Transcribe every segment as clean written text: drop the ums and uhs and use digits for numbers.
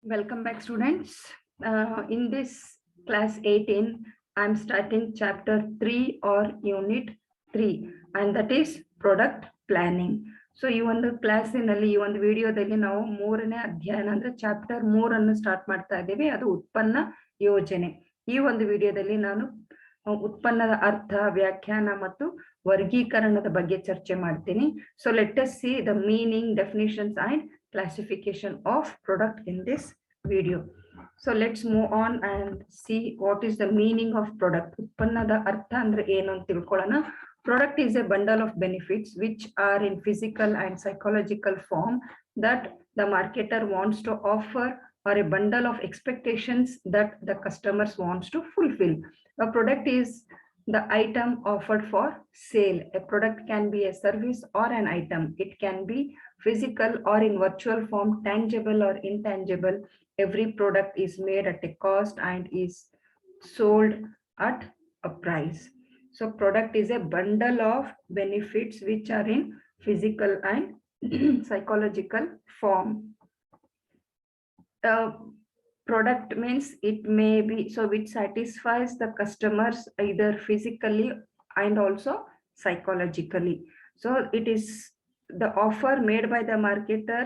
Welcome back, students. In this class 18, I'm starting chapter 3 or unit 3, and that is product planning. So ಈ ಒಂದು ಕ್ಲಾಸಿನಲ್ಲಿ ಈ ಒಂದು ವಿಡಿಯೋದಲ್ಲಿ ನಾವು 3ನೇ ಅಧ್ಯಾಯ ಅಂದ್ರೆ ಚಾಪ್ಟರ್ 3 ಅನ್ನು ಸ್ಟಾರ್ಟ್ ಮಾಡ್ತಾ ಇದ್ದೀವಿ. ಅದು ಉತ್ಪನ್ನ ಯೋಜನೆ. ಈ ಒಂದು ವಿಡಿಯೋದಲ್ಲಿ ನಾನು ಉತ್ಪನ್ನದ ಅರ್ಥ, ವ್ಯಾಖ್ಯಾನ ಮತ್ತು ವರ್ಗೀಕರಣದ ಬಗ್ಗೆ ಚರ್ಚೆ ಮಾಡ್ತೀನಿ. So let us see the meaning, definitions and classification of product in this video. So let's move on and see what is the meaning of product. ಉತ್ಪನ್ನದ ಅರ್ಥ ಅಂದ್ರೆ ಏನು ಅಂತ ತಿಳ್ಕೊಳ್ಳೋಣ. Product is a bundle of benefits which are in physical and psychological form that the marketer wants to offer, or a bundle of expectations that the customers wants to fulfill. A product is the item offered for sale. A product can be a service or an item. It can be physical or in virtual form, tangible or intangible. Every product is made at a cost and is sold at a price. So product is a bundle of benefits which are in physical and psychological form. Product means it may be, so which satisfies the customers either physically and also psychologically. So it is the offer made by the marketer,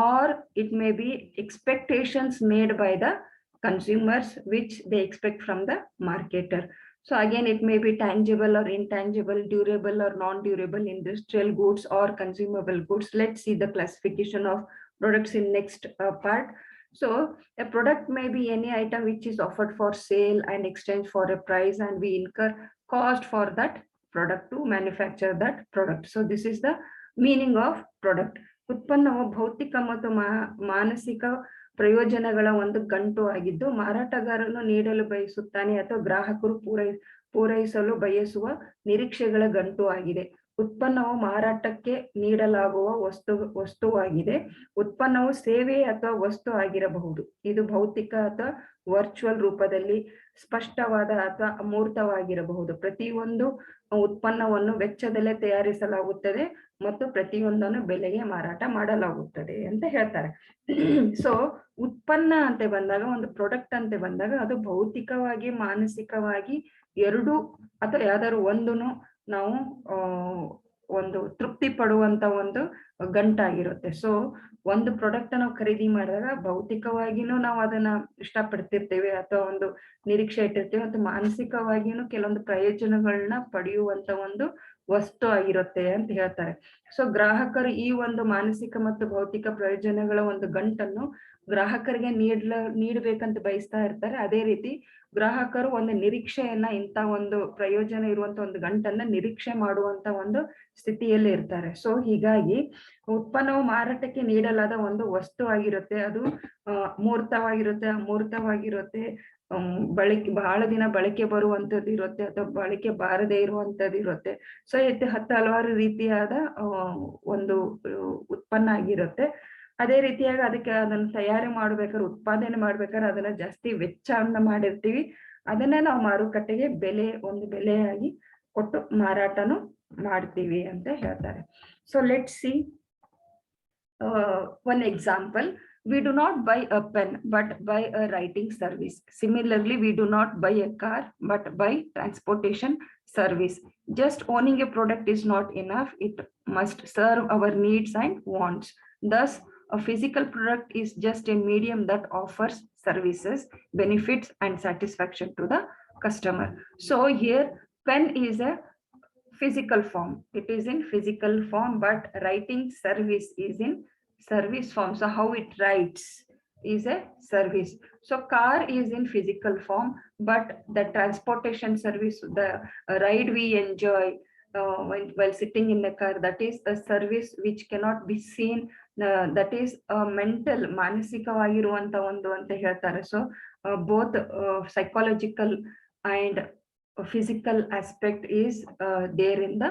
or it may be expectations made by the consumers which they expect from the marketer. So again, it may be tangible or intangible, durable or non-durable, industrial goods or consumable goods. Let's see the classification of products in next part. So a product may be any item which is offered for sale and exchange for a price, and we incur cost for that product to manufacture that product. So this is the meaning of product. ಉತ್ಪನ್ನವು ಭೌತಿಕ ಮತ್ತು ಮಾನಸಿಕ ಪ್ರಯೋಜನಗಳ ಒಂದು ಗಂಟು ಆಗಿದ್ದು, ಮಾರಾಟಗಾರನು ನೀಡಲು ಬಯಸುತ್ತಾನೆ ಅಥವಾ ಗ್ರಾಹಕರು ಪೂರೈಸಲು ಬಯಸುವ ನಿರೀಕ್ಷೆಗಳ ಗಂಟು ಆಗಿದೆ. ಉತ್ಪನ್ನವು ಮಾರಾಟಕ್ಕೆ ನೀಡಲಾಗುವ ವಸ್ತುವಾಗಿದೆ. ಉತ್ಪನ್ನವು ಸೇವೆ ಅಥವಾ ವಸ್ತು ಆಗಿರಬಹುದು. ಇದು ಭೌತಿಕ ಅಥವಾ ವರ್ಚುವಲ್ ರೂಪದಲ್ಲಿ ಸ್ಪಷ್ಟವಾದ ಅಥವಾ ಅಮೂರ್ತವಾಗಿರಬಹುದು. ಪ್ರತಿಯೊಂದು ಉತ್ಪನ್ನವನ್ನು ವೆಚ್ಚದಲ್ಲೇ ತಯಾರಿಸಲಾಗುತ್ತದೆ ಮತ್ತು ಪ್ರತಿಯೊಂದನ್ನು ಬೆಲೆಗೆ ಮಾರಾಟ ಮಾಡಲಾಗುತ್ತದೆ ಅಂತ ಹೇಳ್ತಾರೆ. ಸೊ ಉತ್ಪನ್ನ ಅಂತ ಬಂದಾಗ, ಒಂದು ಪ್ರಾಡಕ್ಟ್ ಅಂತ ಬಂದಾಗ, ಅದು ಭೌತಿಕವಾಗಿ ಮಾನಸಿಕವಾಗಿ ಎರಡು ಅಥವಾ ಯಾವ್ದಾದ್ರು ಒಂದನ್ನು ನಾವು ಒಂದು ತೃಪ್ತಿ ಪಡುವಂತ ಒಂದು ಗಂಟಾಗಿರುತ್ತೆ. ಸೊ ಒಂದು ಪ್ರಾಡಕ್ಟ್ ನಾವು ಖರೀದಿ ಮಾಡಿದಾಗ ಭೌತಿಕವಾಗಿನೂ ನಾವು ಅದನ್ನ ಇಷ್ಟಪಡ್ತಿರ್ತೇವೆ ಅಥವಾ ಒಂದು ನಿರೀಕ್ಷೆ ಇಟ್ಟಿರ್ತೇವೆ, ಮತ್ತು ಮಾನಸಿಕವಾಗಿನೂ ಕೆಲವೊಂದು ಪ್ರಯೋಜನಗಳನ್ನ ಪಡೆಯುವಂತ ಒಂದು ವಸ್ತು ಆಗಿರುತ್ತೆ ಅಂತ ಹೇಳ್ತಾರೆ. ಸೊ ಗ್ರಾಹಕರು ಈ ಒಂದು ಮಾನಸಿಕ ಮತ್ತು ಭೌತಿಕ ಪ್ರಯೋಜನಗಳ ಒಂದು ಗಂಟನ್ನು ಗ್ರಾಹಕರಿಗೆ ನೀಡಬೇಕಂತ ಬಯಸ್ತಾ ಇರ್ತಾರೆ. ಅದೇ ರೀತಿ ಗ್ರಾಹಕರು ಒಂದು ನಿರೀಕ್ಷೆಯನ್ನ, ಇಂತ ಒಂದು ಪ್ರಯೋಜನ ಇರುವಂತ ಒಂದು ಗಂಟನ್ನ ನಿರೀಕ್ಷೆ ಮಾಡುವಂತ ಒಂದು ಸ್ಥಿತಿಯಲ್ಲಿ ಇರ್ತಾರೆ. ಸೊ ಹೀಗಾಗಿ ಉತ್ಪನ್ನವು ಮಾರಾಟಕ್ಕೆ ನೀಡಲಾದ ಒಂದು ವಸ್ತು ಆಗಿರುತ್ತೆ. ಅದು ಮೂರ್ತವಾಗಿರುತ್ತೆ, ಅಮೂರ್ತವಾಗಿರುತ್ತೆ, ಬಹಳ ದಿನ ಬಳಕೆ ಬರುವಂತದ್ದು ಇರುತ್ತೆ ಅಥವಾ ಬಳಕೆ ಬಾರದೇ ಇರುವಂತದ್ದು ಇರುತ್ತೆ. ಸೊ ಹಲವಾರು ರೀತಿಯಾದ ಒಂದು ಉತ್ಪನ್ನ ಆಗಿರುತ್ತೆ. ಅದೇ ರೀತಿಯಾಗಿ ಅದಕ್ಕೆ ಅದನ್ನ ತಯಾರಿ ಮಾಡ್ಬೇಕಾದ್ರೆ, ಉತ್ಪಾದನೆ ಮಾಡ್ಬೇಕಾದ್ರೆ ಅದನ್ನ ಜಾಸ್ತಿ ವೆಚ್ಚವನ್ನ ಮಾಡಿರ್ತೀವಿ. ಅದನ್ನ ನಾವು ಮಾರುಕಟ್ಟೆಗೆ ಒಂದು ಬೆಲೆಯಾಗಿ ಕೊಟ್ಟು ಮಾರಾಟನು ಮಾಡ್ತೀವಿ ಅಂತ ಹೇಳ್ತಾರೆ. So let's see one example. We do not buy a pen but buy a writing service. Similarly, we do not buy a car but buy transportation service. Just owning a product is not enough. It must serve our needs and wants. Thus, a physical product is just a medium that offers services, benefits and satisfaction to the customer. So here pen is a physical form. It is in physical form, but writing service is in service form. So how it writes is a service. So car is in physical form, but the transportation service, the ride we enjoy while sitting in the car, that is a service which cannot be seen. That is a mental, ಮಾನಸಿಕವಾಗಿರುವಂತ ಒಂದು ಅಂತ ಹೇಳ್ತಾರೆ. So both psychological and physical aspect is there in the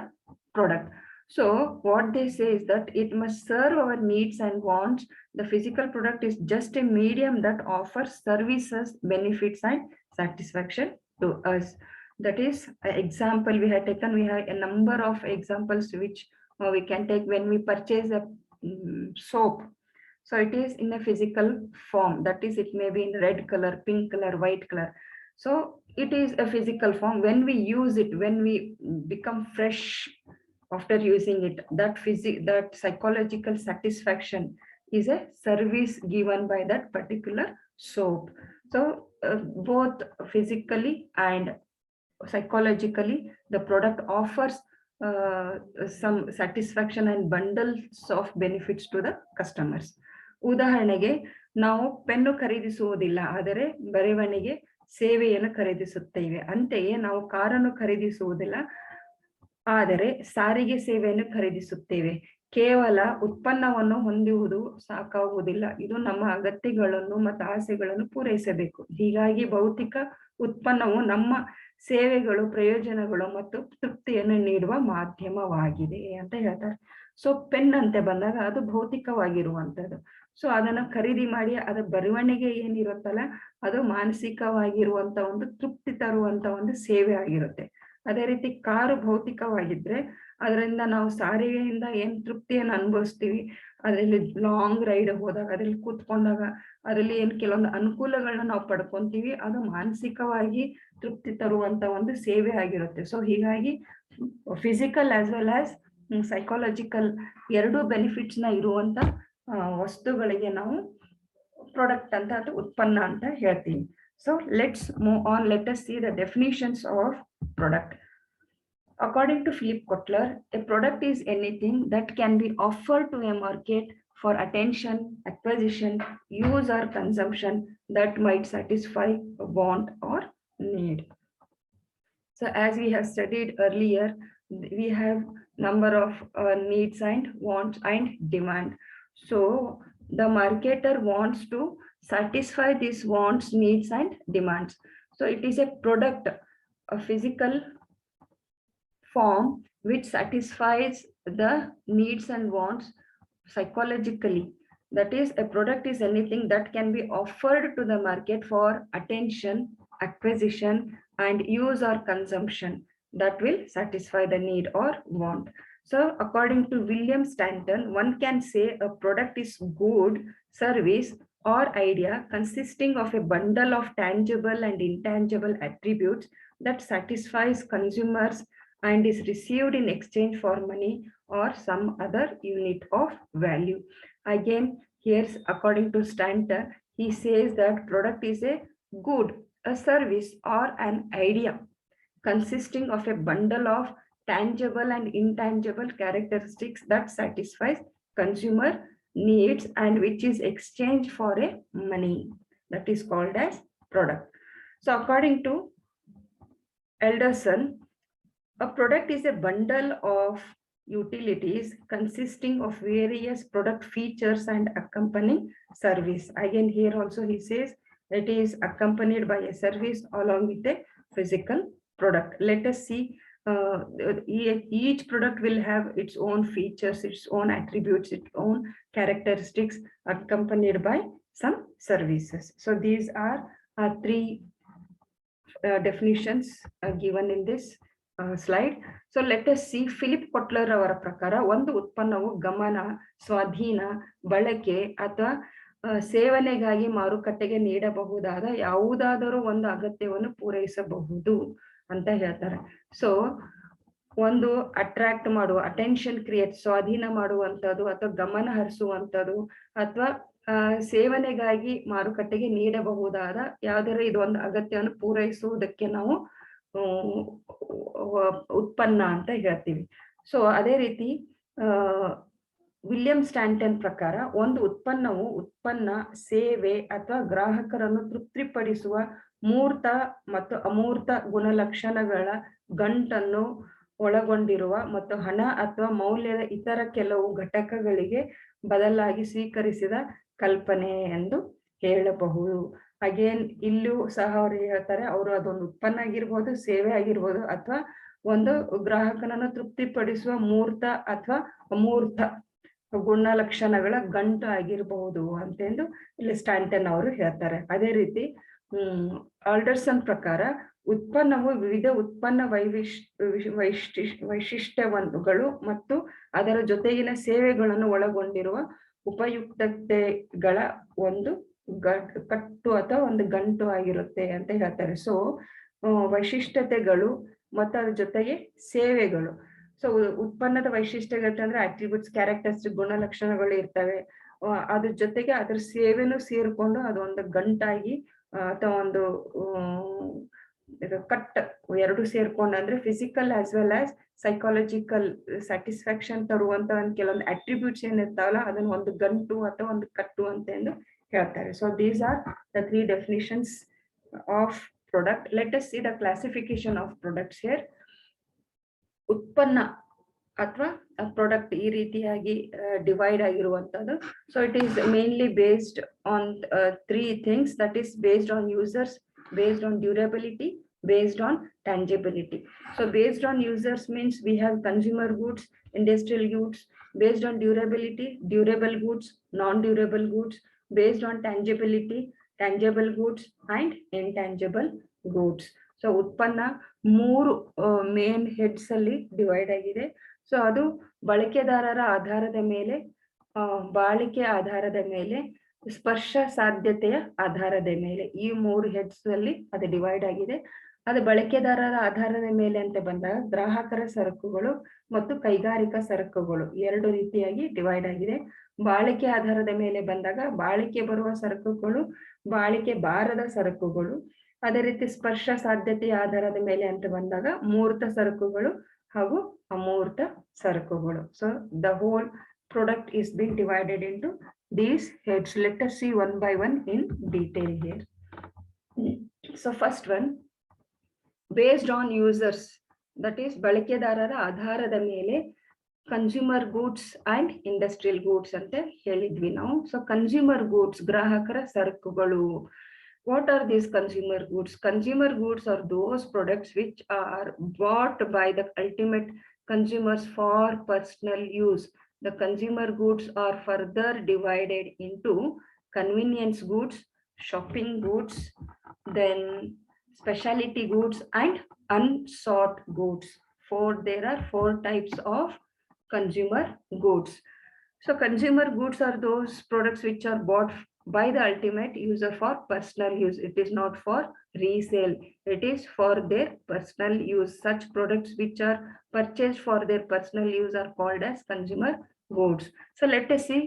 product. So what they say is that it must serve our needs and wants. The physical product is just a medium that offers services, benefits and satisfaction to us. That is an example we have taken. We have a number of examples which we can take when we purchase a soap. So it is in a physical form, that is, it may be in red color, pink color, white color. So it is a physical form. When we use it, when we become fresh after using it, that psychological satisfaction is a service given by that particular soap. So both physically and psychologically, the product offers some satisfaction and bundles of benefits to the customers. ಉದಾಹರಣೆಗೆ ನಾವು pen ಖರೀದಿಸುವುದಿಲ್ಲ, ಆದರೆ ಬರವಣಿಗೆ ಸೇವೆಯನ್ನು ಖರೀದಿಸುತ್ತೇವೆ. ಅಂತೆಯೇ ನಾವು ಕಾರನ್ನು ಖರೀದಿಸುವುದಿಲ್ಲ, ಆದರೆ ಸಾರಿಗೆ ಸೇವೆಯನ್ನು ಖರೀದಿಸುತ್ತೇವೆ. ಕೇವಲ ಉತ್ಪನ್ನವನ್ನು ಹೊಂದುವುದು ಸಾಕಾಗುವುದಿಲ್ಲ, ಇದು ನಮ್ಮ ಅಗತ್ಯಗಳನ್ನು ಮತ್ತು ಆಸೆಗಳನ್ನು ಪೂರೈಸಬೇಕು. ಹೀಗಾಗಿ ಭೌತಿಕ ಉತ್ಪನ್ನವು ನಮ್ಮ ಸೇವೆಗಳು, ಪ್ರಯೋಜನಗಳು ಮತ್ತು ತೃಪ್ತಿಯನ್ನು ನೀಡುವ ಮಾಧ್ಯಮವಾಗಿದೆ ಅಂತ ಹೇಳ್ತಾರೆ. ಸೊ ಪೆನ್ ಅಂತ ಬಂದಾಗ ಅದು ಭೌತಿಕವಾಗಿರುವಂಥದ್ದು. ಸೊ ಅದನ್ನ ಖರೀದಿ ಮಾಡಿ ಅದರ ಬರವಣಿಗೆ ಏನಿರುತ್ತಲ್ಲ, ಅದು ಮಾನಸಿಕವಾಗಿರುವಂತ ಒಂದು ತೃಪ್ತಿ ತರುವಂತ ಒಂದು ಸೇವೆ ಆಗಿರುತ್ತೆ. ಅದೇ ರೀತಿ ಕಾರು ಭೌತಿಕವಾಗಿದ್ರೆ ಅದರಿಂದ ನಾವು ಸಾರಿಗೆಯಿಂದ ಏನ್ ತೃಪ್ತಿಯನ್ನು ಅನುಭವಿಸ್ತೀವಿ, ಅದರಲ್ಲಿ ಲಾಂಗ್ ರೈಡ್ ಹೋದಾಗ, ಅದ್ರಲ್ಲಿ ಕೂತ್ಕೊಂಡಾಗ ಅದರಲ್ಲಿ ಏನ್ ಕೆಲವೊಂದು ಅನುಕೂಲಗಳನ್ನ ನಾವು ಪಡ್ಕೊಂತೀವಿ, ಅದು ಮಾನಸಿಕವಾಗಿ ತೃಪ್ತಿ ತರುವಂತ ಒಂದು ಸೇವೆ ಆಗಿರುತ್ತೆ. ಸೊ ಹೀಗಾಗಿ physical as well as psychological ಎರಡೂ ಬೆನಿಫಿಟ್ಸ್ ನ ಇರುವಂತ ವಸ್ತುಗಳಿಗೆ ನಾವು ಪ್ರಾಡಕ್ಟ್ ಅಂತ ಅಥವಾ ಉತ್ಪನ್ನ ಅಂತ ಹೇಳ್ತೀವಿ. So let's move on. Let us see the definitions of product. According to Philip Kotler, a product is anything that can be offered to a market for attention, acquisition, use or consumption that might satisfy a want or need. So as we have studied earlier, we have number of needs and wants and demand. So the marketer wants to satisfy these wants, needs and demands. So it is a product, a physical form which satisfies the needs and wants psychologically. That is, a product is anything that can be offered to the market for attention, acquisition and use or consumption that will satisfy the need or want. So according to William Stanton, one can say a product is good, service or idea consisting of a bundle of tangible and intangible attributes that satisfies consumers and is received in exchange for money or some other unit of value. Again, here's according to Stanton, he says that product is a good, a service or an idea consisting of a bundle of tangible and intangible characteristics that satisfies consumer needs and which is exchanged for a money. That is called as product. So according to Alderson, a product is a bundle of utilities consisting of various product features and accompanying service. Again, here also he says it is accompanied by a service along with a physical product. Let us see. Each product will have its own features, its own attributes, its own characteristics accompanied by some services. So these are three definitions given in this slide. So let us see. Philip Kotler ಅವರ ಪ್ರಕಾರ ಒಂದು ಉತ್ಪನ್ನವು ಗಮನ, ಸ್ವಾಧೀನ, ಬಳಕೆ ಅಥವಾ ಸೇವನೆಗಾಗಿ ಮಾರುಕಟ್ಟೆಗೆ ನೀಡಬಹುದಾದ ಯಾವುದಾದರೂ ಒಂದು ಅಗತ್ಯವನ್ನು ಪೂರೈಸಬಹುದು ಅಂತ ಹೇಳ್ತಾರೆ. ಸೊ ಒಂದು ಅಟ್ರಾಕ್ಟ್ ಮಾಡುವ, ಅಟೆನ್ಷನ್ ಕ್ರಿಯೇಟ್, ಸ್ವಾಧೀನ ಮಾಡುವಂಥದ್ದು ಅಥವಾ ಗಮನ ಹರಿಸುವಂಥದ್ದು ಅಥವಾ ಸೇವನೆಗಾಗಿ ಮಾರುಕಟ್ಟೆಗೆ ನೀಡಬಹುದಾದ ಯಾವ್ದಾದ್ರು ಇದೊಂದು ಅಗತ್ಯವನ್ನು ಪೂರೈಸುವುದಕ್ಕೆ ನಾವು ಉತ್ಪನ್ನ ಅಂತ ಹೇಳ್ತೀವಿ. ಸೊ ಅದೇ ರೀತಿ ವಿಲಿಯಂ ಸ್ಟ್ಯಾನ್ಟನ್ ಪ್ರಕಾರ ಒಂದು ಉತ್ಪನ್ನವು ಉತ್ಪನ್ನ, ಸೇವೆ ಅಥವಾ ಗ್ರಾಹಕರನ್ನು ತೃಪ್ತಿಪಡಿಸುವ ಮೂರ್ತ ಮತ್ತು ಅಮೂರ್ತ ಗುಣಲಕ್ಷಣಗಳ ಗಂಟನ್ನು ಒಳಗೊಂಡಿರುವ ಮತ್ತು ಹಣ ಅಥವಾ ಮೌಲ್ಯದ ಇತರ ಕೆಲವು ಘಟಕಗಳಿಗೆ ಬದಲಾಗಿ ಸ್ವೀಕರಿಸಿದ ಕಲ್ಪನೆ ಎಂದು ಹೇಳಬಹುದು. ಅಗೇನ್ ಇಲ್ಲೂ ಸಹ ಅವ್ರು ಹೇಳ್ತಾರೆ, ಅವರು ಅದೊಂದು ಉತ್ಪನ್ನ ಆಗಿರ್ಬೋದು, ಸೇವೆ ಆಗಿರ್ಬೋದು ಅಥವಾ ಒಂದು ಗ್ರಾಹಕನನ್ನು ತೃಪ್ತಿಪಡಿಸುವ ಮೂರ್ತ ಅಥವಾ ಅಮೂರ್ತ ಗುಣಲಕ್ಷಣಗಳ ಗಂಟು ಆಗಿರಬಹುದು ಅಂತೆಂದು ಇಲ್ಲಿ ಸ್ಟ್ಯಾನ್ಟನ್ ಅವರು ಹೇಳ್ತಾರೆ. ಅದೇ ರೀತಿ ಆಲ್ಡರ್ಸನ್ ಪ್ರಕಾರ ಉತ್ಪನ್ನವು ವಿವಿಧ ಉತ್ಪನ್ನ ವೈಶಿಷ್ಟ್ಯಗಳು ಮತ್ತು ಅದರ ಜೊತೆಗಿನ ಸೇವೆಗಳನ್ನು ಒಳಗೊಂಡಿರುವ ಉಪಯುಕ್ತತೆಗಳ ಒಂದು ಕಟ್ಟು ಅಥವಾ ಒಂದು ಗಂಟು ಆಗಿರುತ್ತೆ ಅಂತ ಹೇಳ್ತಾರೆ. ಸೊ ವೈಶಿಷ್ಟ್ಯತೆಗಳು ಮತ್ತು ಅದ್ರ ಜೊತೆಗೆ ಸೇವೆಗಳು. ಸೊ ಉತ್ಪನ್ನದ ವೈಶಿಷ್ಟ್ಯತೆ ಅಂದ್ರೆ ಅಟ್ರಿಬ್ಯೂಟ್ಸ್, ಕ್ಯಾರೆಕ್ಟರ್ಸ್, ಗುಣಲಕ್ಷಣಗಳು ಇರ್ತವೆ. ಅದ್ರ ಜೊತೆಗೆ ಅದ್ರ ಸೇವೆನೂ ಸೇರ್ಕೊಂಡು ಅದೊಂದು ಗಂಟಾಗಿ ಅಥವಾ ಒಂದು ಕಟ್ ಎರಡು ಸೇರ್ಕೊಂಡು ಅಂದ್ರೆ physical as well as psychological satisfaction ತರುವಂತ ಒಂದು ಕೆಲವೊಂದು ಅಟ್ರಿಬ್ಯೂಟ್ಸ್ ಏನಿರ್ತಾವಲ್ಲ ಅದನ್ನ ಒಂದು ಗಂಟು ಅಥವಾ ಒಂದು ಕಟ್ಟು ಅಂತ ಎಂದು ಹೇಳ್ತಾರೆ. So these are the 3 definitions of product. Let us see the classification of products here. ಉತ್ಪನ್ನ ಅಥವಾ ಪ್ರಾಡಕ್ಟ್ ಈ ರೀತಿಯಾಗಿ ಡಿವೈಡ್ ಆಗಿರುವಂತದ್ದು. So it is mainly based on 3 things, that is based on users, based on durability, based on tangibility. So based on users means we have consumer goods, industrial goods. Based on durability, durable goods, non-durable goods. Based on tangibility, tangible goods and intangible goods. So ಉತ್ಪನ್ನ 3 main heads ಅಲ್ಲಿ divide ಆಗಿದೆ. So ಅದು ಬಳಕೆದಾರರ ಆಧಾರದ ಮೇಲೆ, ಬಾಳಿಕೆ ಆಧಾರದ ಮೇಲೆ, ಸ್ಪರ್ಶ ಸಾಧ್ಯತೆಯ ಆಧಾರದ ಮೇಲೆ, ಈ 3 ಹೆಡ್ಸ್ ಅಲ್ಲಿ ಅದು ಡಿವೈಡ್ ಆಗಿದೆ. ಅದು ಬಳಕೆದಾರರ ಆಧಾರದ ಮೇಲೆ ಅಂತ ಬಂದಾಗ ಗ್ರಾಹಕರ ಸರಕುಗಳು ಮತ್ತು ಕೈಗಾರಿಕಾ ಸರಕುಗಳು 2 ರೀತಿಯಾಗಿ ಡಿವೈಡ್ ಆಗಿದೆ. ಬಾಳಿಕೆ ಆಧಾರದ ಮೇಲೆ ಬಂದಾಗ ಬಾಳಿಕೆ ಬರುವ ಸರಕುಗಳು, ಬಾಳಿಕೆ ಬಾರದ ಸರಕುಗಳು. ಅದೇ ರೀತಿ ಸ್ಪರ್ಶ ಸಾಧ್ಯತೆಯ ಆಧಾರದ ಮೇಲೆ ಅಂತ ಬಂದಾಗ ಮೂರ್ತ ಸರಕುಗಳು ಹಾಗೂ ಅಮೂರ್ತ ಸರಕುಗಳು. So the whole product is being divided into these heads. Let us see one by one in detail here. So first one, based on users, that is ಬಳಕೆದಾರರ ಆಧಾರದ ಮೇಲೆ consumer goods and industrial goods ಅಂತ ಹೇಳಿದ್ವಿ ನಾವು. So consumer goods ಗ್ರಾಹಕರ ಸರಕುಗಳು. What are these consumer goods? Consumer goods are those products which are bought by the ultimate consumers for personal use. The consumer goods are further divided into convenience goods, shopping goods, then specialty goods and unsought goods. There are 4 types of consumer goods. So consumer goods are those products which are bought by the ultimate user for personal use. It is not for resale. It is for their personal use. Such products which are purchased for their personal use are called as consumer goods. So let us see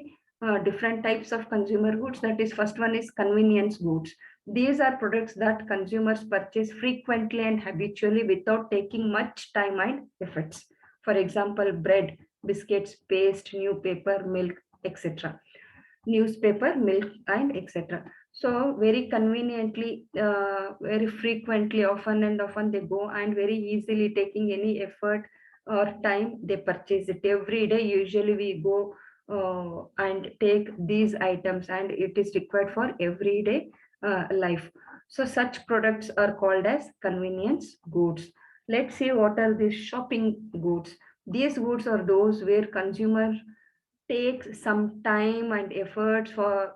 different types of consumer goods. That is, first one is convenience goods. These are products that consumers purchase frequently and habitually without taking much time and efforts. For example, bread, biscuits, paste, newspaper, milk, etc. Newspaper, milk and etc. So very conveniently, very frequently, often and often they go, and very easily taking any effort or time they purchase it. Every day usually we go and take these items, and it is required for everyday life. So such products are called as convenience goods. Let's see what are these shopping goods. These goods are those where consumer takes some time and efforts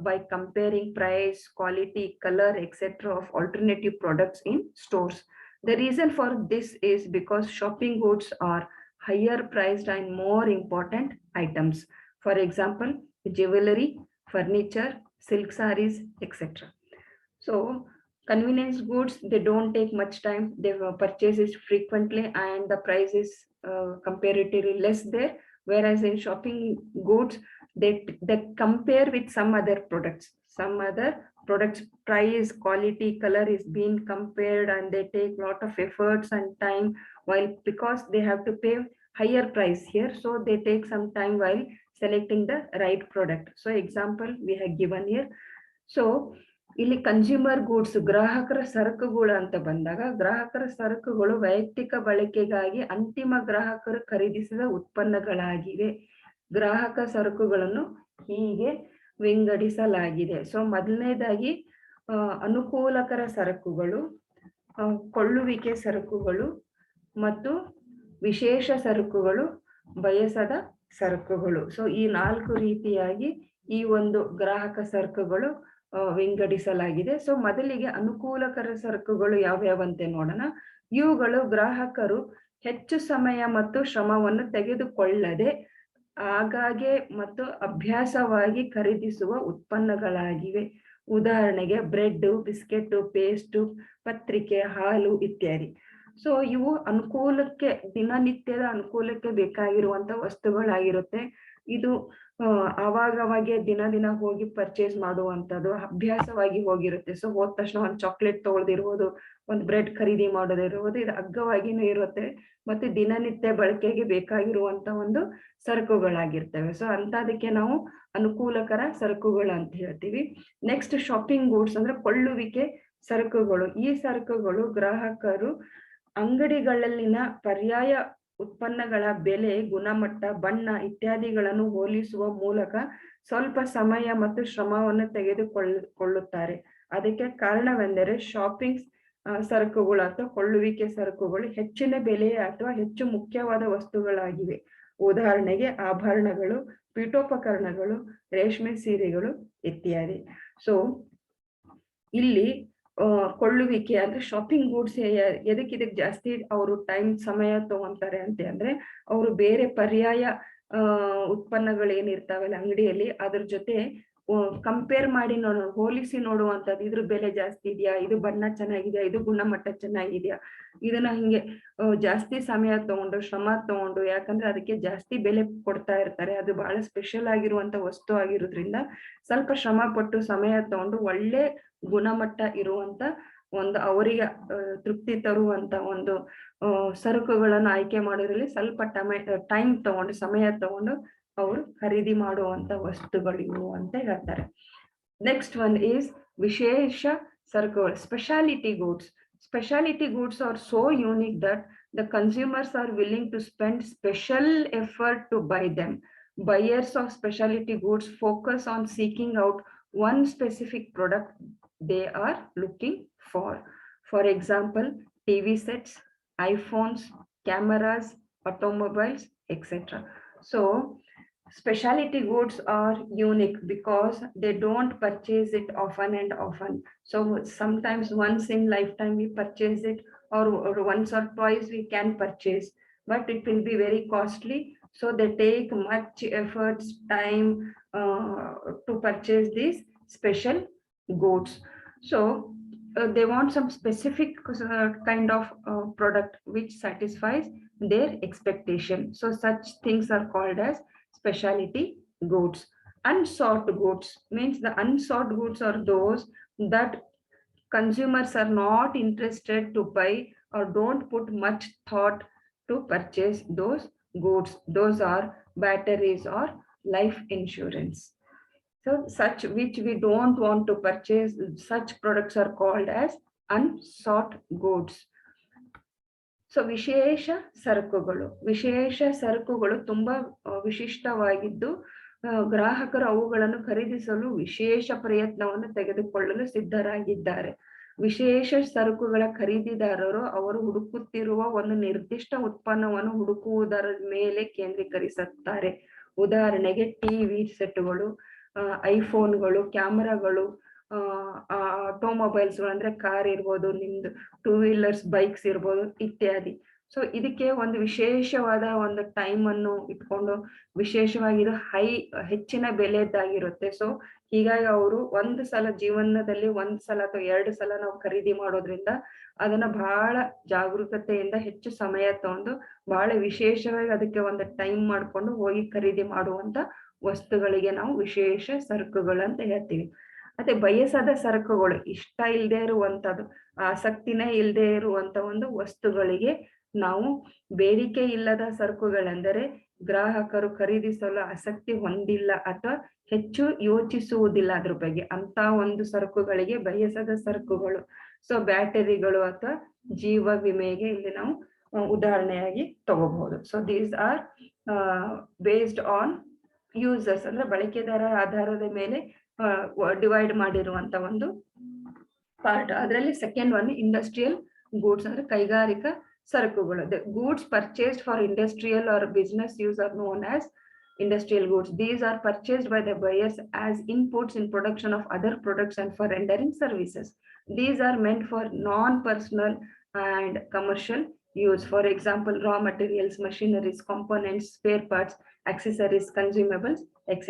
by comparing price, quality, color, etc. of alternative products in stores. The reason for this is because shopping goods are higher priced and more important items. For example, jewelry, furniture, silk sarees, etc. So convenience goods, they don't take much time. They purchase it frequently and the price is comparatively less there. Whereas in shopping goods, they compare with some other products price, quality, color is being compared, and they take lot of efforts and time, while because they have to pay higher price here, so they take some time while selecting the right product. So example we have given here. So ಇಲ್ಲಿ consumer goods ಗ್ರಾಹಕರ ಸರಕುಗಳು ಅಂತ ಬಂದಾಗ ಗ್ರಾಹಕರ ಸರಕುಗಳು ವೈಯಕ್ತಿಕ ಬಳಕೆಗಾಗಿ ಅಂತಿಮ ಗ್ರಾಹಕರು ಖರೀದಿಸಿದ ಉತ್ಪನ್ನಗಳಾಗಿವೆ. ಗ್ರಾಹಕ ಸರಕುಗಳನ್ನು ಹೀಗೆ ವಿಂಗಡಿಸಲಾಗಿದೆ. ಸೊ ಮೊದಲನೇದಾಗಿ ಅನುಕೂಲಕರ ಸರಕುಗಳು, ಕೊಳ್ಳುವಿಕೆ ಸರಕುಗಳು ಮತ್ತು ವಿಶೇಷ ಸರಕುಗಳು, ಬಯಸದ ಸರಕುಗಳು. ಸೊ ಈ 4 ರೀತಿಯಾಗಿ ಈ ಒಂದು ಗ್ರಾಹಕ ಸರಕುಗಳು ವಿಂಗಡಿಸಲಾಗಿದೆ. ಸೊ ಮೊದಲಿಗೆ ಅನುಕೂಲಕರ ಸರಕುಗಳು ಯಾವ್ಯಾವಂತೆ ನೋಡೋಣ. ಇವುಗಳು ಗ್ರಾಹಕರು ಹೆಚ್ಚು ಸಮಯ ಮತ್ತು ಶ್ರಮವನ್ನು ತೆಗೆದುಕೊಳ್ಳದೆ ಆಗಾಗ್ಗೆ ಮತ್ತು ಅಭ್ಯಾಸವಾಗಿ ಖರೀದಿಸುವ ಉತ್ಪನ್ನಗಳಾಗಿವೆ. ಉದಾಹರಣೆಗೆ ಬ್ರೆಡ್, ಬಿಸ್ಕೆಟ್, ಪೇಸ್ಟ್, ಪತ್ರಿಕೆ, ಹಾಲು ಇತ್ಯಾದಿ. ಸೊ ಇವು ಅನುಕೂಲಕ್ಕೆ, ದಿನನಿತ್ಯದ ಅನುಕೂಲಕ್ಕೆ ಬೇಕಾಗಿರುವಂತ ವಸ್ತುಗಳಾಗಿರುತ್ತೆ. ಇದು ಅವಾಗವಾಗೆ ದಿನ ಹೋಗಿ ಪರ್ಚೇಸ್ ಮಾಡುವಂಥದ್ದು ಅಭ್ಯಾಸವಾಗಿ ಹೋಗಿರುತ್ತೆ. ಸೊ ಹೋದ ತಕ್ಷಣ ಒಂದು ಚಾಕ್ಲೇಟ್ ತಗೊಳ್ದಿರ್ಬೋದು, ಒಂದು ಬ್ರೆಡ್ ಖರೀದಿ ಮಾಡೋದಿರ್ಬೋದು, ಇದು ಅಗ್ಗವಾಗಿನೂ ಇರುತ್ತೆ ಮತ್ತೆ ದಿನನಿತ್ಯ ಬಳಕೆಗೆ ಬೇಕಾಗಿರುವಂತ ಒಂದು ಸರಕುಗಳಾಗಿರ್ತವೆ. ಸೊ ಅಂತದಕ್ಕೆ ನಾವು ಅನುಕೂಲಕರ ಸರಕುಗಳು ಅಂತ ಹೇಳ್ತೀವಿ. ನೆಕ್ಸ್ಟ್ ಶಾಪಿಂಗ್ ಗೂಡ್ಸ್ ಅಂದ್ರೆ ಕೊಳ್ಳುವಿಕೆ ಸರಕುಗಳು. ಈ ಸರಕುಗಳು ಗ್ರಾಹಕರು ಅಂಗಡಿಗಳಲ್ಲಿನ ಪರ್ಯಾಯ ಉತ್ಪನ್ನಗಳ ಬೆಲೆ, ಗುಣಮಟ್ಟ, ಬಣ್ಣ ಇತ್ಯಾದಿಗಳನ್ನು ಹೋಲಿಸುವ ಮೂಲಕ ಸ್ವಲ್ಪ ಸಮಯ ಮತ್ತು ಶ್ರಮವನ್ನು ತೆಗೆದುಕೊಳ್ಳುತ್ತಾರೆ. ಅದಕ್ಕೆ ಕಾರಣವೆಂದರೆ ಶಾಪಿಂಗ್ ಸರಕುಗಳು ಅಥವಾ ಕೊಳ್ಳುವಿಕೆ ಸರಕುಗಳು ಹೆಚ್ಚಿನ ಬೆಲೆಯ ಅಥವಾ ಹೆಚ್ಚು ಮುಖ್ಯವಾದ ವಸ್ತುಗಳಾಗಿವೆ. ಉದಾಹರಣೆಗೆ ಆಭರಣಗಳು, ಪೀಠೋಪಕರಣಗಳು, ರೇಷ್ಮೆ ಸೀರೆಗಳು ಇತ್ಯಾದಿ. ಸೊ ಇಲ್ಲಿ ಕೊಳ್ಳುವಿಕೆ ಅಂದ್ರೆ ಶಾಪಿಂಗ್ ಗೂಡ್ಸ್ ಇದಕ್ಕೆ ಜಾಸ್ತಿ ಅವರು ಸಮಯ ತಗೊಂತಾರೆ ಅಂತ ಅಂದ್ರೆ, ಅವರು ಬೇರೆ ಪರ್ಯಾಯ ಉತ್ಪನ್ನಗಳೇನಿರ್ತಾವಲ್ಲ ಅಂಗಡಿಯಲ್ಲಿ ಅದ್ರ ಜೊತೆ ಕಂಪೇರ್ ಮಾಡಿ ಹೋಲಿಸಿ ನೋಡುವಂಥದ್ದು. ಇದ್ರ ಬೆಲೆ ಜಾಸ್ತಿ ಇದೆಯಾ, ಇದು ಬಣ್ಣ ಚೆನ್ನಾಗಿದೆಯಾ, ಇದು ಗುಣಮಟ್ಟ ಚೆನ್ನಾಗಿದೆಯಾ, ಇದನ್ನ ಹಿಂಗೆ ಜಾಸ್ತಿ ಸಮಯ ತಗೊಂಡು ಶ್ರಮ ತಗೊಂಡು, ಯಾಕಂದ್ರೆ ಅದಕ್ಕೆ ಜಾಸ್ತಿ ಬೆಲೆ ಕೊಡ್ತಾ ಇರ್ತಾರೆ. ಅದು ಬಹಳ ಸ್ಪೆಷಲ್ ಆಗಿರುವಂತ ವಸ್ತು ಆಗಿರೋದ್ರಿಂದ ಸ್ವಲ್ಪ ಶ್ರಮ ಪಟ್ಟು ಸಮಯ ತಗೊಂಡು ಒಳ್ಳೆ ಗುಣಮಟ್ಟ ಇರುವಂತ ಒಂದು ಅವರಿಗೆ ತೃಪ್ತಿ ತರುವಂತ ಒಂದು ಸರಕುಗಳನ್ನು ಆಯ್ಕೆ ಮಾಡೋದ್ರಲ್ಲಿ ಸ್ವಲ್ಪ ಟೈಮ್ ತಗೊಂಡು ಸಮಯ ತಗೊಂಡು ಅವರು ಖರೀದಿ ಮಾಡುವಂತ ವಸ್ತುಗಳಿವು ಅಂತ ಹೇಳ್ತಾರೆ. ನೆಕ್ಸ್ಟ್ ಒನ್ ಈಸ್ ವಿಶೇಷ ಸರಕುಗಳು, speciality goods. Specialty goods are so unique that the consumers are willing to spend special effort to buy them. Buyers of specialty goods focus on seeking out one specific product they are looking for. For example, TV sets, iPhones, cameras, automobiles, etc. So specialty goods are unique because they don't purchase it often and often. So sometimes once in lifetime we purchase it, or once or twice we can purchase, but it will be very costly. So they take much efforts, time to purchase these special goods. So they want some specific kind of product which satisfies their expectation. So such things are called as specialty goods. Unsought goods means the unsought goods are those that consumers are not interested to buy or don't put much thought to purchase those goods. Those are batteries or life insurance. So such which we don't want to purchase, such products are called as unsought goods. So ವಿಶೇಷ ಸರಕುಗಳು ತುಂಬಾ ವಿಶಿಷ್ಟವಾಗಿದ್ದು ಗ್ರಾಹಕರು ಅವುಗಳನ್ನು ಖರೀದಿಸಲು ವಿಶೇಷ ಪ್ರಯತ್ನವನ್ನು ತೆಗೆದುಕೊಳ್ಳಲು ಸಿದ್ಧರಾಗಿದ್ದಾರೆ. ವಿಶೇಷ ಸರಕುಗಳ ಖರೀದಿದಾರರು ಅವರು ಹುಡುಕುತ್ತಿರುವ ಒಂದು ನಿರ್ದಿಷ್ಟ ಉತ್ಪನ್ನವನ್ನು ಹುಡುಕುವುದರ ಮೇಲೆ ಕೇಂದ್ರೀಕರಿಸುತ್ತಾರೆ. ಉದಾಹರಣೆಗೆ ಟಿವಿ ಸೆಟ್ಗಳು, ಐಫೋನ್ಗಳು, ಕ್ಯಾಮರಾಗಳು, ಆಟೋಮೊಬೈಲ್ಸ್ಗಳು ಅಂದ್ರೆ ಕಾರ್ ಇರ್ಬೋದು, ನಿಮ್ದು 2 ವೀಲರ್ಸ್ ಬೈಕ್ಸ್ ಇರ್ಬೋದು ಇತ್ಯಾದಿ. ಸೊ ಇದಕ್ಕೆ ಒಂದು ವಿಶೇಷವಾದ ಒಂದು ಟೈಮ್ ಅನ್ನು ಇಟ್ಕೊಂಡು ವಿಶೇಷವಾಗಿ ಇದು ಹೆಚ್ಚಿನ ಬೆಲೆದಾಗಿರುತ್ತೆ. ಸೊ ಹೀಗಾಗಿ ಅವರು ಒಂದು ಸಲ ಜೀವನದಲ್ಲಿ 1 ಸಲ ಅಥವಾ 2 ಸಲ ನಾವು ಖರೀದಿ ಮಾಡೋದ್ರಿಂದ ಅದನ್ನ ಬಹಳ ಜಾಗರೂಕತೆಯಿಂದ ಹೆಚ್ಚು ಸಮಯ ತಗೊಂಡು ಬಹಳ ವಿಶೇಷವಾಗಿ ಅದಕ್ಕೆ ಒಂದು ಟೈಮ್ ಮಾಡ್ಕೊಂಡು ಹೋಗಿ ಖರೀದಿ ಮಾಡುವಂತ ವಸ್ತುಗಳಿಗೆ ನಾವು ವಿಶೇಷ ಸರಕುಗಳಂತ ಹೇಳ್ತೀವಿ. ಮತ್ತೆ ಬಯಸದ ಸರಕುಗಳು, ಇಷ್ಟ ಇಲ್ಲದೆ ಇರುವಂತದ್ದು, ಆಸಕ್ತಿನೇ ಇಲ್ಲದೆ ಇರುವಂತ ಒಂದು ವಸ್ತುಗಳಿಗೆ ನಾವು ಬೇಡಿಕೆ ಇಲ್ಲದ ಸರಕುಗಳೆಂದರೆ ಗ್ರಾಹಕರು ಖರೀದಿಸಲು ಆಸಕ್ತಿ ಹೊಂದಿಲ್ಲ ಅಥವಾ ಹೆಚ್ಚು ಯೋಚಿಸುವುದಿಲ್ಲ ಅದ್ರ ಬಗ್ಗೆ, ಅಂತ ಒಂದು ಸರಕುಗಳಿಗೆ ಬಯಸದ ಸರಕುಗಳು. ಸೊ ಬ್ಯಾಟರಿಗಳು ಅಥವಾ ಜೀವ ವಿಮೆಗೆ ಇಲ್ಲಿ ನಾವು ಉದಾಹರಣೆಯಾಗಿ ತಗೋಬಹುದು. So these are based on users ಅಂದ್ರೆ ಬಳಕೆದಾರ ಆಧಾರದ ಮೇಲೆ ಡಿವೈಡ್ ಮಾಡಿರುವಂತ ಒಂದು ಪಾರ್ಟ್. ಅದರಲ್ಲಿ ಸೆಕೆಂಡ್ ಒನ್ ಇಂಡಸ್ಟ್ರಿಯಲ್ ಗೂಡ್ಸ್ ಅಂದ್ರೆ ಕೈಗಾರಿಕಾ ಸರಕುಗಳು. The goods purchased for industrial or business use are known as industrial goods. These are purchased by the buyers as inputs in production of other products and for rendering services. These are meant for non-personal and commercial use. For example, raw materials, machineries, components, spare parts, accessories, consumables, etc.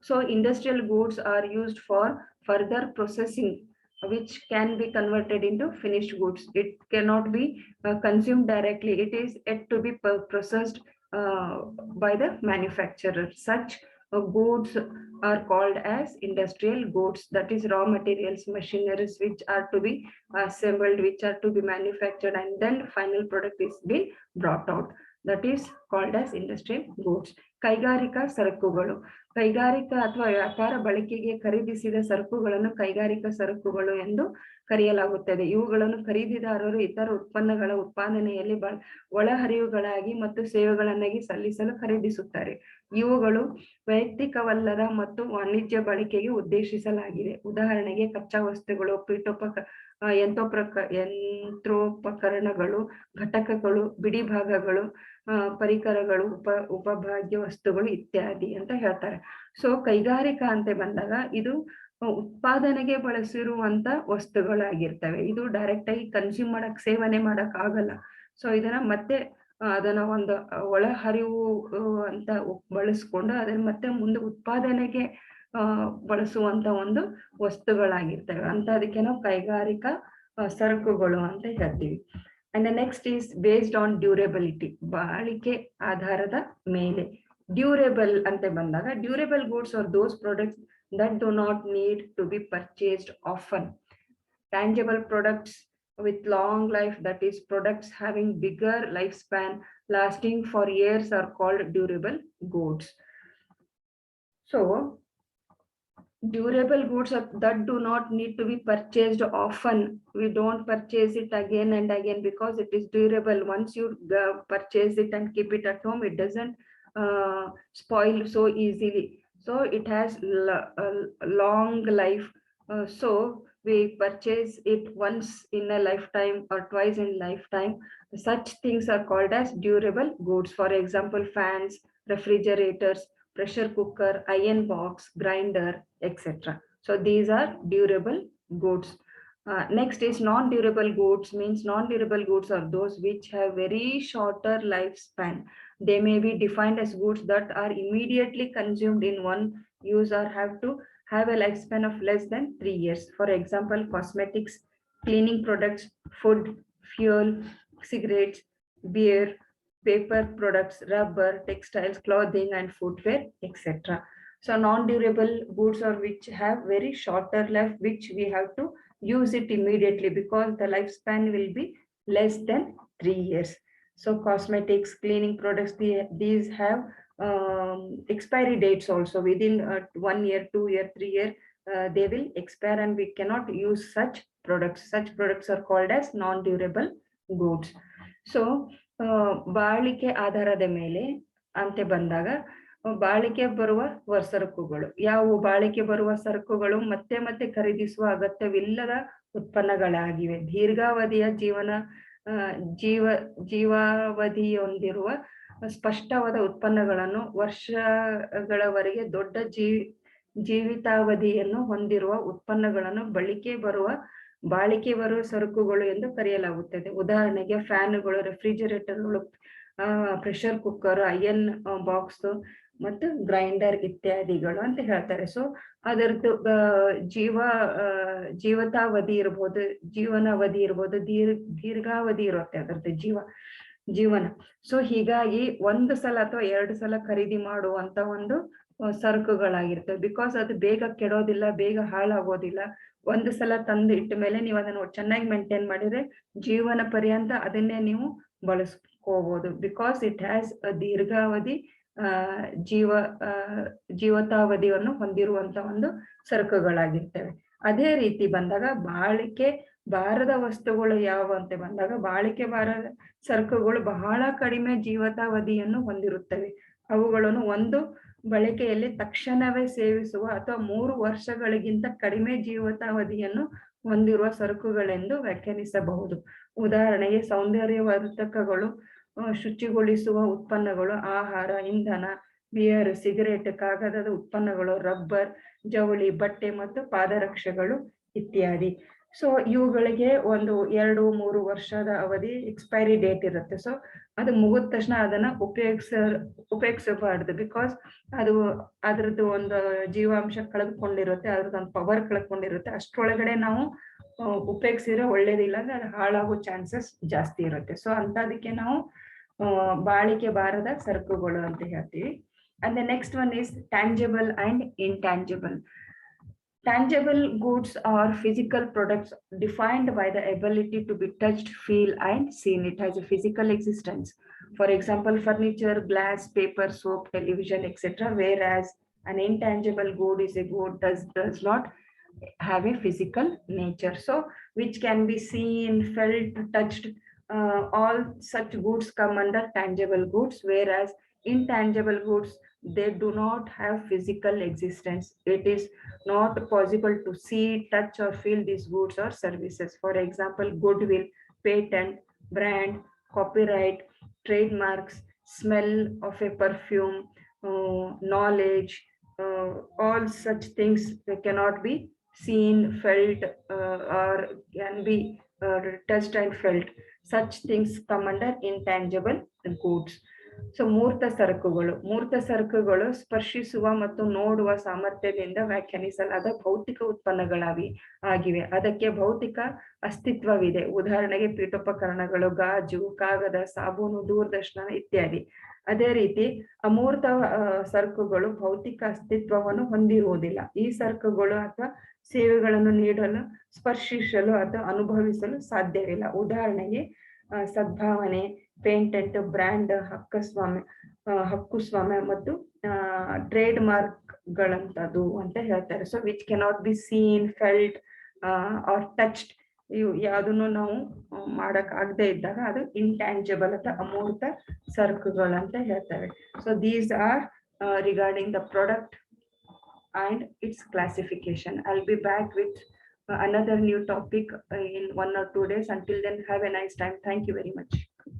So industrial goods are used for further processing, which can be converted into finished goods. It cannot be consumed directly. It is yet to be processed by the manufacturer. Such goods are called as industrial goods. That is raw materials, machineries which are to be assembled, which are to be manufactured, and then final product is being brought out. That is called as industrial goods. ಕೈಗಾರಿಕಾ ಸರಕುಗಳು, ಕೈಗಾರಿಕಾ ಅಥವಾ ವ್ಯಾಪಾರ ಬಳಕೆಗೆ ಖರೀದಿಸಿದ ಸರಕುಗಳನ್ನು ಕೈಗಾರಿಕಾ ಸರಕುಗಳು ಎಂದು ಕರೆಯಲಾಗುತ್ತದೆ. ಇವುಗಳನ್ನು ಖರೀದಿದಾರರು ಇತರ ಉತ್ಪನ್ನಗಳ ಉತ್ಪಾದನೆಯಲ್ಲಿ ಒಳಹರಿವುಗಳಾಗಿ ಮತ್ತು ಸೇವೆಗಳನ್ನಾಗಿ ಸಲ್ಲಿಸಲು ಖರೀದಿಸುತ್ತಾರೆ. ಇವುಗಳು ವೈಯಕ್ತಿಕವಲ್ಲದ ಮತ್ತು ವಾಣಿಜ್ಯ ಬಳಕೆಗೆ ಉದ್ದೇಶಿಸಲಾಗಿದೆ. ಉದಾಹರಣೆಗೆ ಕಚ್ಚಾ ವಸ್ತುಗಳು, ಯಂತ್ರೋಪಕರಣಗಳು, ಘಟಕಗಳು, ಬಿಡಿ ಭಾಗಗಳು, ಪರಿಕರಗಳು, ಉಪಭಾಗ್ಯ ವಸ್ತುಗಳು ಇತ್ಯಾದಿ ಅಂತ ಹೇಳ್ತಾರೆ. ಸೊ ಕೈಗಾರಿಕಾ ಅಂತ ಬಂದಾಗ ಇದು ಉತ್ಪಾದನೆಗೆ ಬಳಸಿರುವಂತ ವಸ್ತುಗಳಾಗಿರ್ತವೆ. ಇದು ಡೈರೆಕ್ಟ್ ಆಗಿ ಕನ್ಸ್ಯೂಮ್ ಮಾಡಕ್, ಸೇವನೆ ಮಾಡಕ್ ಆಗಲ್ಲ. ಸೊ ಇದನ್ನ ಮತ್ತೆ ಅದನ್ನ ಒಂದು ಒಳಹರಿವು ಅಂತ ಬಳಸ್ಕೊಂಡು ಅದನ್ನ ಮತ್ತೆ ಮುಂದೆ ಉತ್ಪಾದನೆಗೆ ಬಳಸುವಂತ ಒಂದು ವಸ್ತುಗಳಾಗಿರ್ತವೆ ಅಂತ, ಅದಕ್ಕೆ ನಾವು ಕೈಗಾರಿಕಾ ಸರಕುಗಳು ಅಂತ ಹೇಳ್ತೀವಿ. And next is based on durability, ಬಾಳಿಕೆ ಆಧಾರದ ಮೇಲೆ. ಡ್ಯೂರೇಬಲ್ ಅಂತ ಬಂದಾಗ, durable goods are those products that do not need to be purchased often. Tangible products with long life, that is products having bigger lifespan lasting for years, are called durable goods. So durable goods that do not need to be purchased often. We don't purchase it again and again because it is durable. Once you purchase it and keep it at home, it doesn't spoil so easily. So it has a long life. So we purchase it once in a lifetime or twice in lifetime. Such things are called as durable goods. For example, fans, refrigerators, pressure cooker, iron box, grinder, etc. So these are durable goods. Next is non-durable goods. Means non-durable goods are those which have very shorter lifespan. They may be defined as goods that are immediately consumed in one use or have to have a lifespan of less than 3 years. For example, cosmetics, cleaning products, food, fuel, cigarettes, beer, paper products, rubber, textiles, clothing, and footwear, etc. So non-durable goods are which have very shorter life, which we have to use it immediately because the lifespan will be less than 3 years. So cosmetics, cleaning products, these have expiry dates also. Within 1 year, 2 year, 3 year, they will expire and we cannot use such products. Such products are called as non-durable goods. So ಬಾಳಿಕೆ ಆಧಾರದ ಮೇಲೆ ಅಂತ ಬಂದಾಗ, ಬಾಳಿಕೆ ಬರುವ ಸರಕುಗಳು ಯಾವುವು? ಬಾಳಿಕೆ ಬರುವ ಸರಕುಗಳು ಮತ್ತೆ ಮತ್ತೆ ಖರೀದಿಸುವ ಅಗತ್ಯವಿಲ್ಲದ ಉತ್ಪನ್ನಗಳಾಗಿವೆ. ದೀರ್ಘಾವಧಿಯ ಜೀವಾವಧಿ ಹೊಂದಿರುವ ಸ್ಪಷ್ಟವಾದ ಉತ್ಪನ್ನಗಳನ್ನು, ವರ್ಷಗಳವರೆಗೆ ದೊಡ್ಡ ಜೀವಿತಾವಧಿಯನ್ನು ಹೊಂದಿರುವ ಉತ್ಪನ್ನಗಳನ್ನು ಬಾಳಿಕೆ ಬರುವ ಸರಕುಗಳು ಎಂದು ಕರೆಯಲಾಗುತ್ತದೆ. ಉದಾಹರಣೆಗೆ ಫ್ಯಾನುಗಳು, ರೆಫ್ರಿಜರೇಟರ್ಗಳು, ಪ್ರೆಷರ್ ಕುಕ್ಕರ್, ಐರನ್ ಬಾಕ್ಸ್ ಮತ್ತು ಗ್ರೈಂಡರ್ ಇತ್ಯಾದಿಗಳು ಅಂತ ಹೇಳ್ತಾರೆ. ಸೊ ಅದರದ್ದು ಜೀವತಾವಧಿ ಇರ್ಬೋದು, ಜೀವನಾವಧಿ ಇರ್ಬೋದು, ದೀರ್ಘಾವಧಿ ಇರುತ್ತೆ ಅದರದ್ದು ಜೀವನ. ಸೊ ಹೀಗಾಗಿ 1 ಸಲ ಅಥವಾ 2 ಸಲ ಖರೀದಿ ಮಾಡುವಂತ ಒಂದು ಸರಕುಗಳಾಗಿರ್ತವೆ. ಬಿಕಾಸ್ ಅದು ಬೇಗ ಕೆಡೋದಿಲ್ಲ, ಬೇಗ ಹಾಳಾಗೋದಿಲ್ಲ. 1 ಸಲ ತಂದು ಇಟ್ಟ ಮೇಲೆ ನೀವು ಅದನ್ನು ಚೆನ್ನಾಗಿ ಮೇಂಟೈನ್ ಮಾಡಿದ್ರೆ ಜೀವನ ಪರ್ಯಂತ ಅದನ್ನೇ ನೀವು ಬಳಸ್ಕೋಬಹುದು. ಬಿಕಾಸ್ ಇಟ್ ಹ್ಯಾಸ್ ದೀರ್ಘಾವಧಿ ಜೀವತಾವಧಿಯನ್ನು ಹೊಂದಿರುವಂತ ಒಂದು ಸರಕುಗಳಾಗಿರ್ತವೆ. ಅದೇ ರೀತಿ ಬಂದಾಗ ಬಾಳಿಕೆ ಬಾರದ ವಸ್ತುಗಳು ಯಾವ ಅಂತ ಬಂದಾಗ, ಬಾಳಿಕೆ ಬಾರದ ಸರಕುಗಳು ಬಹಳ ಕಡಿಮೆ ಜೀವತಾವಧಿಯನ್ನು ಹೊಂದಿರುತ್ತವೆ. ಅವುಗಳನ್ನು ಒಂದು ಬಳಕೆಯಲ್ಲಿ ತಕ್ಷಣವೇ ಸೇವಿಸುವ ಅಥವಾ 3 ವರ್ಷಗಳಿಗಿಂತ ಕಡಿಮೆ ಜೀವತಾವಧಿಯನ್ನು ಹೊಂದಿರುವ ಸರಕುಗಳೆಂದು ವ್ಯಾಖ್ಯಾನಿಸಬಹುದು. ಉದಾಹರಣೆಗೆ ಸೌಂದರ್ಯವರ್ಧಕಗಳು, ಶುಚಿಗೊಳಿಸುವ ಉತ್ಪನ್ನಗಳು, ಆಹಾರ, ಇಂಧನ, ಬಿಯರ್, ಸಿಗರೇಟ್, ಕಾಗದದ ಉತ್ಪನ್ನಗಳು, ರಬ್ಬರ್, ಜವಳಿ, ಬಟ್ಟೆ ಮತ್ತು ಪಾದರಕ್ಷೆಗಳು ಇತ್ಯಾದಿ. ಸೊ ಇವುಗಳಿಗೆ ಒಂದು 2-3 ವರ್ಷದ ಅವಧಿ ಎಕ್ಸ್ಪೈರಿ ಡೇಟ್ ಇರುತ್ತೆ. ಸೊ ಅದು ಮುಗಿದ ತಕ್ಷಣ ಅದನ್ನ ಉಪಯೋಗಿಸಬಾರ್ದು, ಬಿಕಾಸ್ ಅದು ಅದ್ರದ್ದು ಒಂದು ಜೀವಾಂಶ ಕಳೆದುಕೊಂಡಿರುತ್ತೆ, ಅದ್ರದ್ದು ಒಂದು ಪವರ್ ಕಳ್ಕೊಂಡಿರುತ್ತೆ. ಅಷ್ಟರೊಳಗಡೆ ನಾವು ಉಪಯೋಗಿಸಿದ್ರೆ ಒಳ್ಳೇದಿಲ್ಲ, ಅಂದ್ರೆ ಅದು ಹಾಳಾಗೋ ಚಾನ್ಸಸ್ ಜಾಸ್ತಿ ಇರುತ್ತೆ. ಸೊ ಅಂತದಕ್ಕೆ ನಾವು ಬಾಳಿಕೆ ಬಾರದ ಸರಕುಗಳು ಅಂತ ಹೇಳ್ತೀವಿ. And the next one is tangible and intangible. Tangible goods are physical products defined by the ability to be touched, feel, and seen. It has a physical existence. For example, furniture, glass, paper, soap, television, etc. Whereas an intangible good is a good does not have a physical nature. So, which can be seen, felt, touched. All such goods come under tangible goods, whereas intangible goods, they do not have physical existence. It is not possible to see, touch, or feel these goods or services. For example, goodwill, patent, brand, copyright, trademarks, smell of a perfume, knowledge, all such things they cannot be seen, felt, or can be touched and felt. Such things come under intangible goods. So ಮೂರ್ತ ಸರಕುಗಳು ಸ್ಪರ್ಶಿಸುವ ಮತ್ತು ನೋಡುವ ಸಾಮರ್ಥ್ಯದಿಂದ ವ್ಯಾಖ್ಯಾನಿಸಲಾದ ಭೌತಿಕ ಆಗಿವೆ. ಅದಕ್ಕೆ ಭೌತಿಕ ಅಸ್ತಿತ್ವವಿದೆ. ಉದಾಹರಣೆಗೆ ಪೀಠೋಪಕರಣಗಳು, ಗಾಜು, ಕಾಗದ, ಸಾಬೂನು, ದೂರದರ್ಶನ ಇತ್ಯಾದಿ. ಅದೇ ರೀತಿ ಅಮೂರ್ತ ಸರಕುಗಳು ಭೌತಿಕ ಅಸ್ತಿತ್ವವನ್ನು ಹೊಂದಿರುವುದಿಲ್ಲ. ಈ ಸರಕುಗಳು ಅಥವಾ ಸೇವೆಗಳನ್ನು ನೀಡಲು, ಸ್ಪರ್ಶಿಸಲು ಅಥವಾ ಅನುಭವಿಸಲು ಸಾಧ್ಯವಿಲ್ಲ. ಉದಾಹರಣೆಗೆ ಸದ್ಭಾವನೆ, ಪೇಟೆಂಟ್, ಬ್ರ್ಯಾಂಡ್, ಹಕ್ಕುಸ್ವಾಮ್ಯ ಮತ್ತು ಟ್ರೇಡ್ ಮಾರ್ಕ್ ಗಳಂತದ್ದು ಅಂತ ಹೇಳ್ತಾರೆ. So which cannot be seen, felt or touched, ಇವು ಯಾವುದನ್ನು ನಾವು ಮಾಡಕ್ ಆಗದೆ ಇದ್ದಾಗ ಅದು ಇಂಟ್ಯಾಂಜಿಬಲ್ ಅಥವಾ ಅಮೂರ್ತ ಸರಕುಗಳಂತ ಹೇಳ್ತಾರೆ. So these are regarding the product and its classification. I'll be back with another new topic in 1 or 2 days. Until then, have a nice time. Thank you very much.